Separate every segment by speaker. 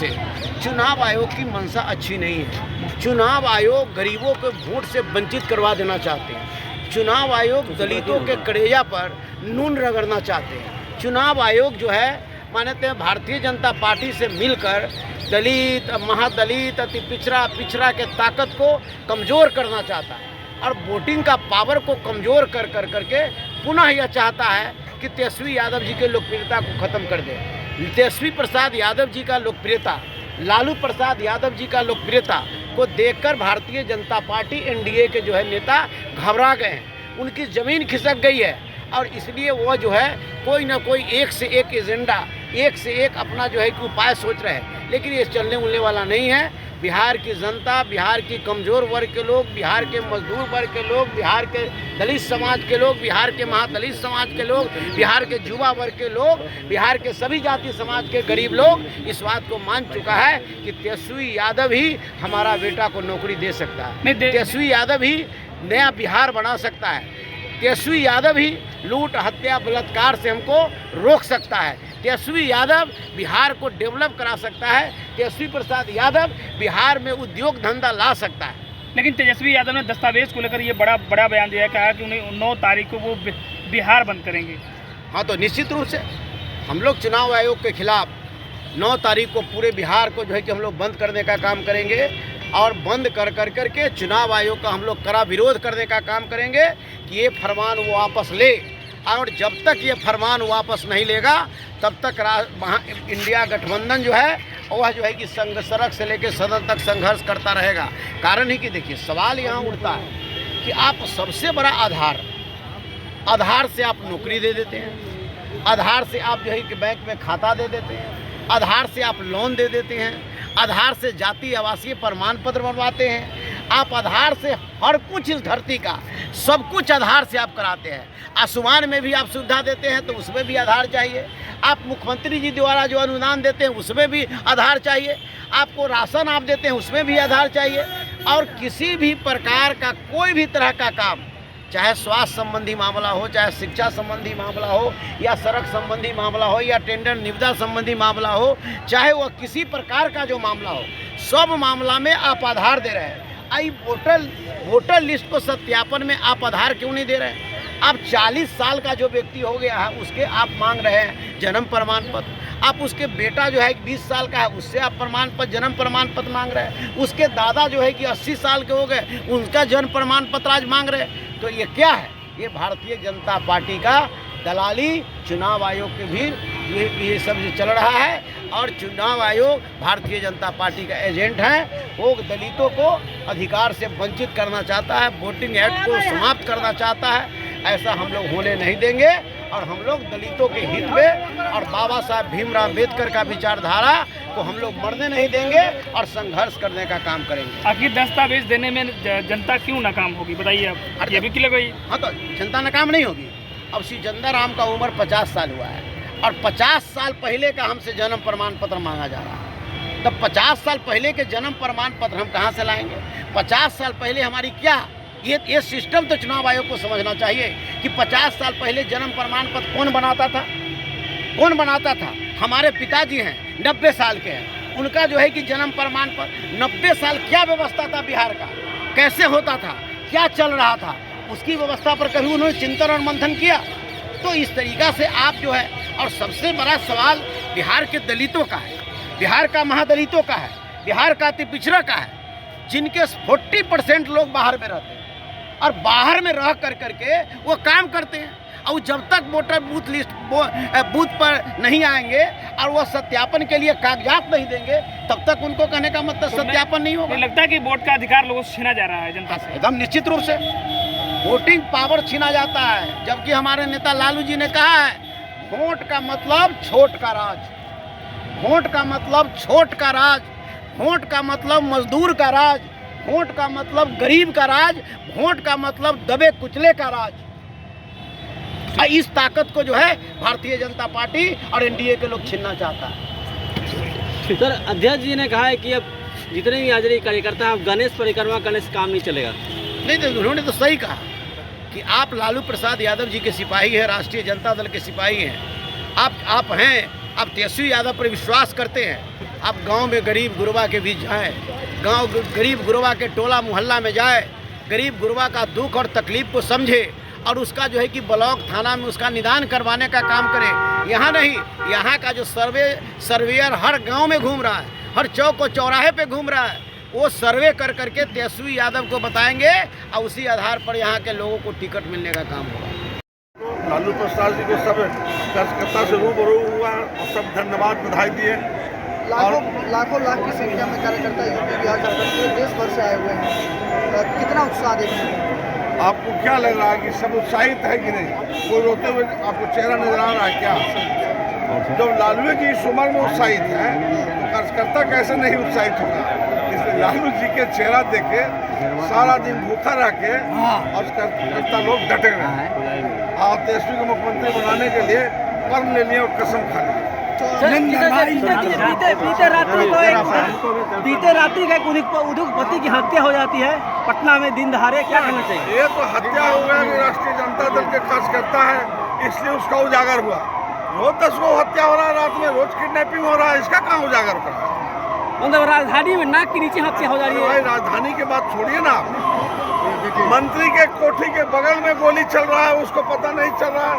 Speaker 1: से चुनाव आयोग की मंशा अच्छी नहीं है। चुनाव आयोग गरीबों को वोट से वंचित करवा देना चाहते हैं। चुनाव आयोग दलितों के कलेजा पर नून रगड़ना चाहते हैं। चुनाव आयोग जो है मानते हैं भारतीय जनता पार्टी से मिलकर दलित, महादलित, अति पिछड़ा के ताकत को कमज़ोर करना चाहता है और वोटिंग का पावर को कमज़ोर करके पुनः यह चाहता है कि तेजस्वी यादव जी के लोकप्रियता को ख़त्म कर दे। तेजस्वी प्रसाद यादव जी का लोकप्रियता, लालू प्रसाद यादव जी का लोकप्रियता को देखकर भारतीय जनता पार्टी एनडीए के जो है नेता घबरा गए हैं, उनकी ज़मीन खिसक गई है और इसलिए वो जो है कोई ना कोई एक से एक एजेंडा, एक से एक अपना जो है कि उपाय सोच रहे हैं, लेकिन ये चलने उलने वाला नहीं है। बिहार की जनता, बिहार की कमज़ोर वर्ग के लोग, बिहार के मजदूर वर्ग के लोग, बिहार के दलित समाज के लोग, बिहार के महादलित समाज के लोग, बिहार के युवा वर्ग के लोग, बिहार के सभी जाति समाज के गरीब लोग इस बात को मान चुका है कि तेजस्वी यादव ही हमारा बेटा को नौकरी दे सकता है। तेजस्वी यादव ही नया बिहार बना सकता है। तेजस्वी यादव ही लूट, हत्या, बलात्कार से हमको रोक सकता है। तेजस्वी यादव बिहार को डेवलप करा सकता है। तेजस्वी प्रसाद यादव बिहार में उद्योग धंधा ला सकता है।
Speaker 2: लेकिन तेजस्वी यादव ने दस्तावेज को लेकर ये बड़ा बयान दिया है, कहा कि उन्हें 9 तारीख को वो बिहार बंद करेंगे।
Speaker 1: हाँ, तो निश्चित रूप से हम लोग चुनाव आयोग के खिलाफ 9 तारीख को पूरे बिहार को जो है कि हम लोग बंद करने का काम करेंगे और बंद कर चुनाव आयोग का हम लोग कड़ा विरोध करने का काम करेंगे कि ये फरमान वो वापस ले। और जब तक ये फरमान वापस नहीं लेगा तब तक इंडिया गठबंधन जो है वह जो है कि सड़क से लेकर सदन तक संघर्ष करता रहेगा। कारण ही कि देखिए सवाल यहाँ उठता है कि आप सबसे बड़ा आधार से आप नौकरी दे देते हैं, आधार से आप जो है कि बैंक में खाता दे देते हैं, आधार से आप लोन दे देते हैं, आधार से जाति आवासीय प्रमाण पत्र बनवाते हैं, आप आधार से हर कुछ इस धरती का सब कुछ आधार से आप कराते हैं। आसमान में भी आप सुविधा देते हैं तो उसमें भी आधार चाहिए। आप मुख्यमंत्री जी द्वारा जो अनुदान देते हैं उसमें भी आधार चाहिए। आपको राशन आप देते हैं उसमें भी आधार चाहिए। और किसी भी प्रकार का कोई भी तरह का काम, चाहे स्वास्थ्य संबंधी मामला हो, चाहे शिक्षा संबंधी मामला हो, या सड़क संबंधी मामला हो, या टेंडर निविदा संबंधी मामला हो, चाहे वह किसी प्रकार का जो मामला हो, सब मामला में आप आधार दे रहे हैं। आई वोटर लिस्ट को सत्यापन में आप आधार क्यों नहीं दे रहे हैं? आप 40 साल का जो व्यक्ति हो गया है उसके आप मांग रहे हैं जन्म प्रमाण पत्र। आप उसके बेटा जो है 20 साल का है उससे आप जन्म प्रमाण पत्र मांग रहे हैं। उसके दादा जो है कि 80 साल के हो गए उनका जन्म प्रमाण पत्र आज मांग रहे हैं। तो ये क्या है? ये भारतीय जनता पार्टी का दलाली, चुनाव आयोग के भी ये सब चल रहा है। और चुनाव आयोग भारतीय जनता पार्टी का एजेंट है। वो दलितों को अधिकार से वंचित करना चाहता है, वोटिंग एक्ट को समाप्त करना चाहता है। ऐसा हम लोग होने नहीं देंगे और हम लोग दलितों के हित में और बाबा साहब भीमराव अम्बेडकर का विचारधारा को हम लोग मरने नहीं देंगे और संघर्ष करने का काम करेंगे।
Speaker 2: आखिर दस्तावेज देने में जनता क्यों नाकाम होगी बताइए आप? ये भी क्लियर भाई।
Speaker 1: हाँ, तो जनता नाकाम नहीं होगी। अब श्री चंदाराम का उम्र 50 साल हुआ है और 50 साल पहले का हमसे जन्म प्रमाण पत्र मांगा जा रहा है। तब 50 साल पहले के जन्म प्रमाण पत्र हम कहाँ से लाएंगे? 50 साल पहले हमारी क्या ये सिस्टम तो चुनाव आयोग को समझना चाहिए कि 50 साल पहले जन्म प्रमाण पत्र कौन बनाता था? कौन बनाता था? हमारे पिताजी हैं, 90 साल के हैं, उनका जो है कि जन्म प्रमाण पत्र 90 साल क्या व्यवस्था था बिहार का, कैसे होता था, क्या चल रहा था, उसकी व्यवस्था पर कभी उन्होंने चिंतन और मंथन किया? तो इस तरीक़ा से आप जो है, और सबसे बड़ा सवाल बिहार के दलितों का है, बिहार का महादलितों का है, बिहार का अति पिछड़ा का है, जिनके 40% लोग बाहर में रहते हैं और बाहर में रह करके वो काम करते हैं। और जब तक वोटर बूथ पर नहीं आएंगे और वो सत्यापन के लिए कागजात नहीं देंगे तब तक उनको कहने का मतलब सत्यापन नहीं होगा।
Speaker 2: लगता है कि वोट का अधिकार लोगों से छीना जा रहा है जनता से?
Speaker 1: एकदम निश्चित रूप से वोटिंग पावर छीना जाता है। जबकि हमारे नेता लालू जी ने कहा है वोट का मतलब छोट का राज, वोट का मतलब छोट का राज, वोट का मतलब मजदूर का राज, वोट का मतलब गरीब का राज, वोट का मतलब दबे कुचले का राज। इस ताकत को जो है भारतीय जनता पार्टी और एनडीए के लोग छीनना चाहता है।
Speaker 3: सर, अध्यक्ष जी ने कहा है कि अब जितने भी हाजिरी कार्यकर्ता हैं गणेश परिक्रमा करने से काम नहीं चलेगा।
Speaker 1: नहीं, तो उन्होंने तो सही कहा कि आप लालू प्रसाद यादव जी के सिपाही हैं, राष्ट्रीय जनता दल के सिपाही हैं, आप हैं, आप तेजस्वी यादव पर विश्वास करते हैं, आप गांव में गरीब गुरबा के बीच जाए, गांव गरीब गुरबा के टोला मोहल्ला में जाए, गरीब गुरबा का दुख और तकलीफ को समझे और उसका जो है कि ब्लॉक थाना में उसका निदान करवाने का काम करें। यहाँ नहीं, यहाँ का जो सर्वेयर हर गांव में घूम रहा है, हर चौक और चौराहे पे घूम रहा है, वो सर्वे कर करके तेजस्वी यादव को बताएंगे और उसी आधार पर यहाँ के लोगों को टिकट मिलने का काम होगा।
Speaker 4: लालू प्रसाद जी को सब कार्यकर्ता से रूबरू हुआ और सब धन्यवाद बधाई दिए।
Speaker 5: लाखों लाख की संख्या में कार्यकर्ता यूपी बिहार झारखंड पूरे देश भर से आए हुए हैं, कितना उत्साह देखते हैं?
Speaker 4: आपको क्या लग रहा है कि सब उत्साहित है कि नहीं? कोई रोते हुए आपको चेहरा नजर आ रहा है क्या? जब लालू जी इस उम्र में उत्साहित है तो कार्यकर्ता कैसे नहीं उत्साहित होगा? इसलिए लालू जी के चेहरा देखे सारा दिन भूखा रह के और कार्यकर्ता लोग डटे रहे हैं और तेजस्वी को मुख्यमंत्री बनाने के लिए पर्ण ले लिए और कसम खा ली।
Speaker 3: बीते रात्रि का एक उद्योगपति की हत्या हो जाती है पटना में दिन दहाड़े, क्या कहना चाहिए?
Speaker 4: ये तो हत्या हो गया कि राष्ट्रीय जनता दल के कार्यकर्ता है, इसलिए उसका उजागर हुआ। रोज 10 को हत्या हो रहा है, रात में रोज किडनैपिंग हो रहा है, इसका कहाँ उजागर कर रहा है?
Speaker 3: मतलब राजधानी में नाक के नीचे हत्या हो जा रही है।
Speaker 4: राजधानी की बात छोड़िए ना, मंत्री के कोठी के बगल में गोली चल रहा है, उसको पता नहीं चल रहा है,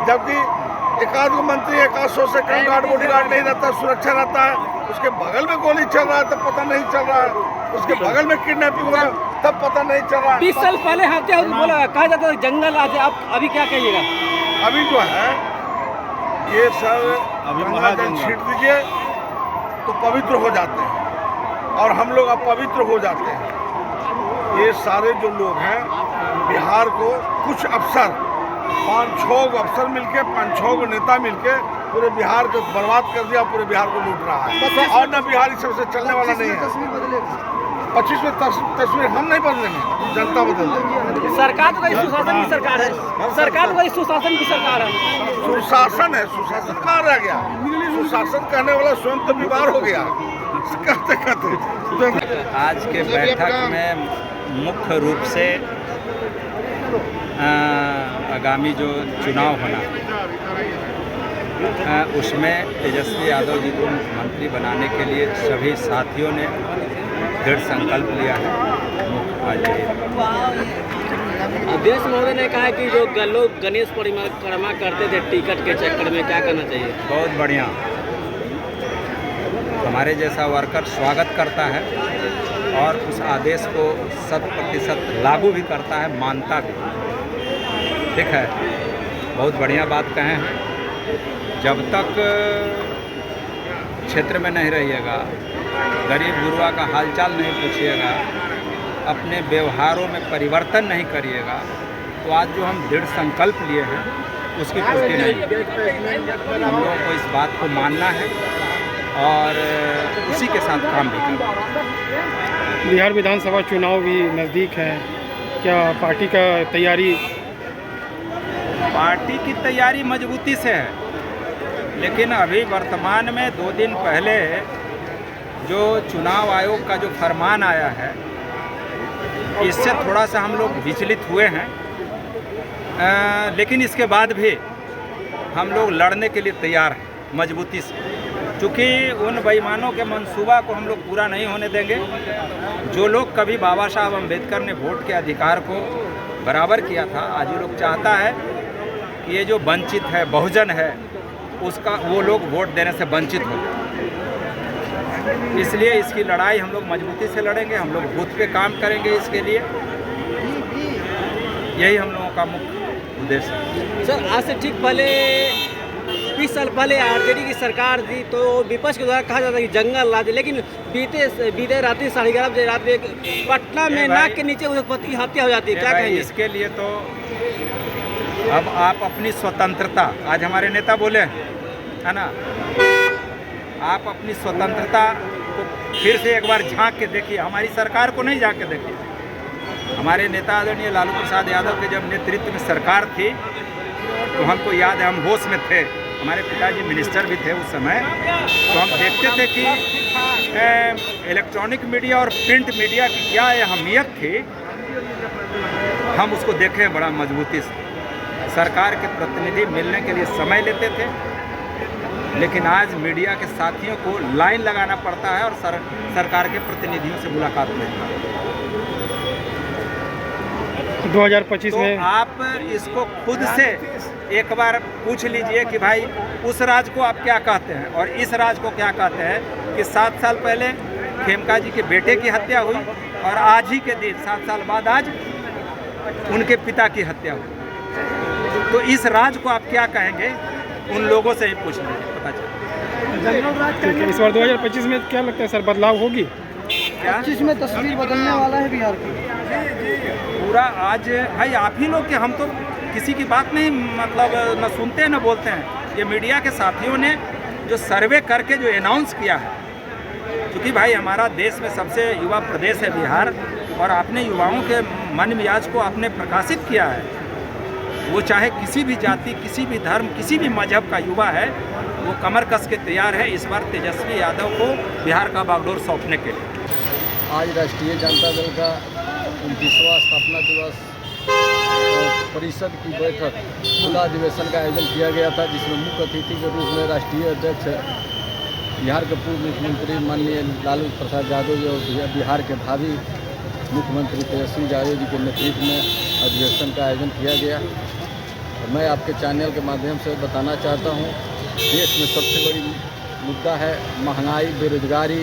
Speaker 4: जबकि एकाध मंत्री 100 से कम गार्ड बॉडीगार्ड नहीं रहता, सुरक्षा रहता है, उसके बगल में गोली चल रहा है तब पता नहीं चल रहा है, उसके बगल में किडनैपिंग हो रहा है तब पता नहीं चल रहा है।
Speaker 3: 20 साल पहले हत्या बोला कहा जाता है जंगल आज, आप अभी क्या कहिएगा?
Speaker 4: अभी जो है ये सब गंगा जल छीट दीजिए तो पवित्र हो जाते हैं और हम लोग अपवित्र हो जाते हैं। ये सारे जो लोग हैं बिहार को कुछ अफसर 5-6 अफसर मिलके 5-6 नेता मिलके पूरे बिहार को बर्बाद कर दिया, पूरे बिहार को लूट रहा है और न बिहारी सबसे चलने वाला नहीं है। 25 में तस्वीर हम नहीं बदलेंगे, जनता बदल देगी।
Speaker 3: सरकार तो कहीं सुशासन की सरकार है, सरकार तो कहीं सुशासन की सरकार है।
Speaker 4: सुशासन है, सुशासन कहाँ रह गया? सुशासन कहने वाला स्वयं तो बीमार हो गया कहते कहते।
Speaker 6: आज के बैठक में मुख्य रूप से आगामी जो चुनाव होना उसमें तेजस्वी यादव जी को मुख्यमंत्री बनाने के लिए सभी साथियों ने दृढ़ संकल्प लिया है।
Speaker 3: अध्यक्ष महोदय ने कहा कि जो लोग गणेश परिक्रमा करते थे टिकट के चक्कर में, क्या करना चाहिए?
Speaker 6: बहुत बढ़िया, हमारे जैसा वर्कर स्वागत करता है और उस आदेश को 100% लागू भी करता है, मानता भी। ठीक है, बहुत बढ़िया बात कहे हैं। जब तक क्षेत्र में नहीं रहिएगा, गरीब गुरबा का हालचाल नहीं पूछिएगा, अपने व्यवहारों में परिवर्तन नहीं करिएगा, तो आज जो हम दृढ़ संकल्प लिए हैं उसकी पूर्ति नहीं। हम लोगों को इस बात को मानना है और उसी के साथ काम भी करना।
Speaker 2: बिहार विधानसभा चुनाव भी नज़दीक है, क्या पार्टी का तैयारी?
Speaker 6: पार्टी की तैयारी मजबूती से है, लेकिन अभी वर्तमान में 2 दिन पहले जो चुनाव आयोग का जो फरमान आया है इससे थोड़ा सा हम लोग विचलित हुए हैं, लेकिन इसके बाद भी हम लोग लड़ने के लिए तैयार हैं मजबूती से, क्योंकि उन बेईमानों के मंसूबा को हम लोग पूरा नहीं होने देंगे। जो लोग कभी बाबा साहब अम्बेडकर ने वोट के अधिकार को बराबर किया था, आज वो लोग चाहता है कि ये जो वंचित है, बहुजन है, उसका वो लोग वोट देने से वंचित हो। इसलिए इसकी लड़ाई हम लोग मजबूती से लड़ेंगे, हम लोग बूथ पे काम करेंगे इसके लिए, यही हम लोगों का मुख्य उद्देश्य है।
Speaker 3: सर, आज से ठीक पहले 20 साल पहले आरजेडी की सरकार थी तो विपक्ष के द्वारा कहा जाता है कि जंगल राज, लेकिन बीते रात्रि 11:30 बजे रात में पटना में नाक के नीचे उद्योगपति की हत्या हो जाती है, क्या कहेंगे?
Speaker 6: इसके लिए तो अब आप अपनी स्वतंत्रता, आज हमारे नेता बोले है ना, आप अपनी स्वतंत्रता को फिर से एक बार झांक के देखिए, हमारी सरकार को नहीं झांक के देखिए। हमारे नेता आदरणीय लालू प्रसाद यादव के जब नेतृत्व में सरकार थी तो हमको याद है, हम होश में थे, हमारे पिताजी मिनिस्टर भी थे उस समय, तो हम देखते थे कि इलेक्ट्रॉनिक मीडिया और प्रिंट मीडिया की क्या अहमियत थी, हम उसको देखें बड़ा मजबूती से। सरकार के प्रतिनिधि मिलने के लिए समय लेते थे लेकिन आज मीडिया के साथियों को लाइन लगाना पड़ता है और सरकार के प्रतिनिधियों से मुलाकात लेना।
Speaker 2: 2025
Speaker 6: तो
Speaker 2: में
Speaker 6: आप इसको खुद से एक बार पूछ लीजिए कि भाई उस राज को आप क्या कहते हैं और इस राज को क्या कहते हैं कि 7 साल पहले खेमका जी के बेटे की हत्या हुई और आज ही के दिन 7 साल बाद आज उनके पिता की हत्या हुई। तो इस राज को आप क्या कहेंगे, उन लोगों से ही पूछ लीजिए, पता चलेगा।
Speaker 2: ठीक है, इस बार 2025 में क्या लगता है सर, बदलाव होगी?
Speaker 6: क्या
Speaker 5: 25 में तस्वीर बदलने वाला है बिहार की?
Speaker 6: पूरा आज भाई आप ही लोग के, हम तो किसी की बात नहीं मतलब न सुनते हैं न बोलते हैं। ये मीडिया के साथियों ने जो सर्वे करके जो अनाउंस किया है, क्योंकि भाई हमारा देश में सबसे युवा प्रदेश है बिहार, और आपने युवाओं के मन मिजाज को आपने प्रकाशित किया है। वो चाहे किसी भी जाति, किसी भी धर्म, किसी भी मजहब का युवा है, वो कमर कस के तैयार है इस बार तेजस्वी यादव को बिहार का बागडोर सौंपने के लिए।
Speaker 7: आज राष्ट्रीय जनता दल का 29वां स्थापना दिवस और परिषद की बैठक खुला अधिवेशन का आयोजन किया गया था, जिसमें मुख्य अतिथि के रूप में राष्ट्रीय अध्यक्ष बिहार के पूर्व मुख्यमंत्री माननीय लालू प्रसाद यादव जी और बिहार के भावी मुख्यमंत्री तेजस्वी यादव जी के नेतृत्व में अधिवेशन का आयोजन किया गया। और मैं आपके चैनल के माध्यम से बताना चाहता हूँ, देश में सबसे बड़ी मुद्दा है महंगाई, बेरोजगारी,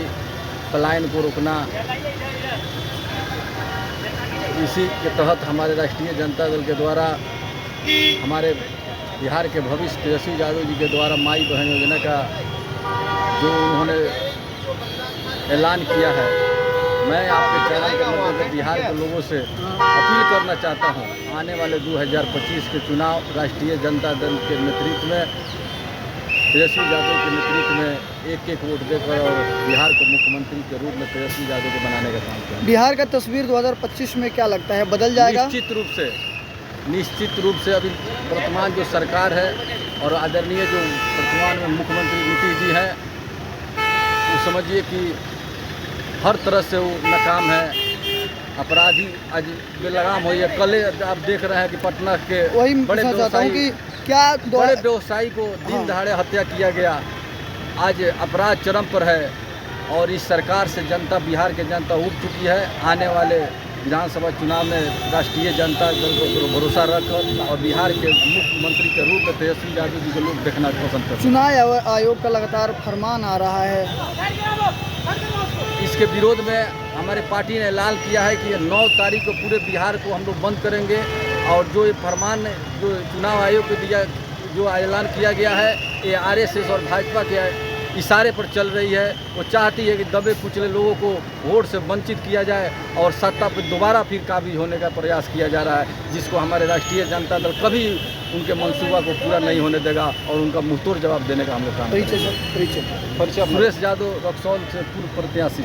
Speaker 7: पलायन को रोकना। इसी के तहत हमारे राष्ट्रीय जनता दल के द्वारा हमारे बिहार के भविष्य तेजस्वी यादव जी के द्वारा माई बहन योजना का जो उन्होंने ऐलान किया है, मैं आपके चैनल के माध्यम से बिहार के लोगों से अपील करना चाहता हूं, आने वाले 2025 के चुनाव राष्ट्रीय जनता दल के नेतृत्व में, तेजस्वी यादव के नेतृत्व में एक वोट देकर और बिहार को मुख्यमंत्री के रूप में तेजस्वी यादव को बनाने का काम करें।
Speaker 5: बिहार का तस्वीर 2025 में क्या लगता है, बदल जाएगा?
Speaker 7: निश्चित रूप से अभी वर्तमान जो सरकार है और आदरणीय जो वर्तमान में मुख्यमंत्री नीतीश जी हैं, वो समझिए कि हर तरह से वो नाकाम है। अपराधी आज बेलगाम हुई है। कल आप देख रहे हैं कि पटना के
Speaker 5: वही
Speaker 7: बड़े
Speaker 5: चाहता हूँ कि क्या
Speaker 7: बड़े व्यवसायी को दिन दहाड़े हत्या किया गया। आज अपराध चरम पर है और इस सरकार से जनता, बिहार की जनता उब चुकी है। आने वाले विधानसभा चुनाव में राष्ट्रीय जनता दल को भरोसा रखकर और बिहार के मुख्यमंत्री के रूप में तेजस्वी यादव जी को लोग देखना पसंद करते हैं।
Speaker 5: चुनाव आयोग का लगातार फरमान आ रहा है,
Speaker 7: इसके विरोध में हमारे पार्टी ने ऐलान किया है कि 9 तारीख को पूरे बिहार को हम लोग बंद करेंगे। और जो ये फरमान जो चुनाव आयोग को दिया, जो ऐलान किया गया है, ये आरएसएस और भाजपा के इशारे पर चल रही है। वो चाहती है कि दबे कुचले लोगों को वोट से वंचित किया जाए और सत्ता पर दोबारा फिर काबिज होने का प्रयास किया जा रहा है, जिसको हमारे राष्ट्रीय जनता दल कभी उनके मंसूबा को पूरा नहीं होने देगा और उनका मुंहतोड़ जवाब देने का हम लोग काम करेंगे। सुरेश यादव, रक्सौल से पूर्व प्रत्याशी।